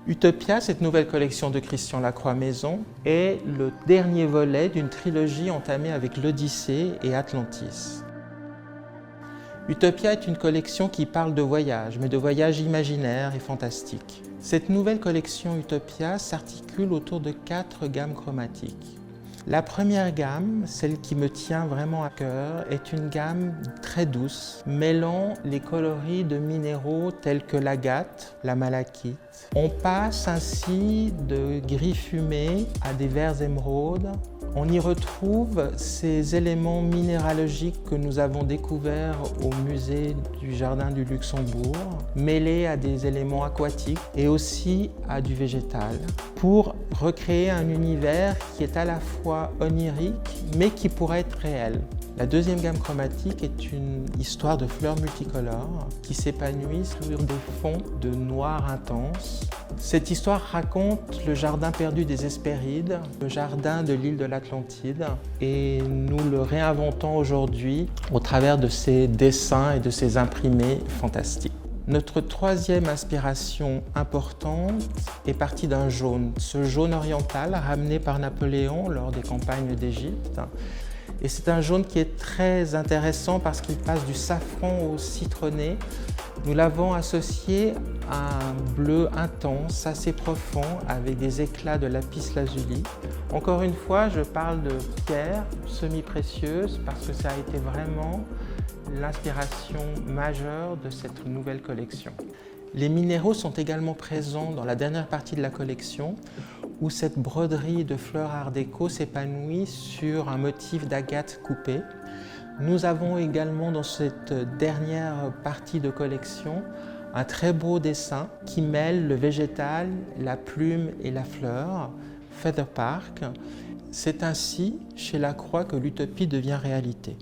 Utopia, cette nouvelle collection de Christian Lacroix-Maison, est le dernier volet d'une trilogie entamée avec l'Odyssée et Atlantis. Utopia est une collection qui parle de voyage, mais de voyages imaginaires et fantastiques. Cette nouvelle collection Utopia s'articule autour de 4 gammes chromatiques. La première gamme, celle qui me tient vraiment à cœur, est une gamme très douce, mêlant les coloris de minéraux tels que l'agate, la malachite. On passe ainsi de gris fumé à des verts émeraudes. On y retrouve ces éléments minéralogiques que nous avons découverts au musée du Jardin du Luxembourg, mêlés à des éléments aquatiques et aussi à du végétal, pour recréer un univers qui est à la fois onirique, mais qui pourrait être réel. La deuxième gamme chromatique est une histoire de fleurs multicolores qui s'épanouissent sur des fonds de noir intense. Cette histoire raconte le jardin perdu des Hespérides, le jardin de l'île de l'Atlantide, et nous le réinventons aujourd'hui au travers de ses dessins et de ses imprimés fantastiques. Notre troisième inspiration importante est partie d'un jaune, ce jaune oriental ramené par Napoléon lors des campagnes d'Égypte. Et c'est un jaune qui est très intéressant parce qu'il passe du safran au citronné. Nous l'avons associé à un bleu intense, assez profond, avec des éclats de lapis-lazuli. Encore une fois, je parle de pierres semi-précieuses parce que ça a été vraiment l'inspiration majeure de cette nouvelle collection. Les minéraux sont également présents dans la dernière partie de la collection où cette broderie de fleurs art déco s'épanouit sur un motif d'agate coupée. Nous avons également dans cette dernière partie de collection un très beau dessin qui mêle le végétal, la plume et la fleur, Feather Park. C'est ainsi chez Lacroix que l'utopie devient réalité.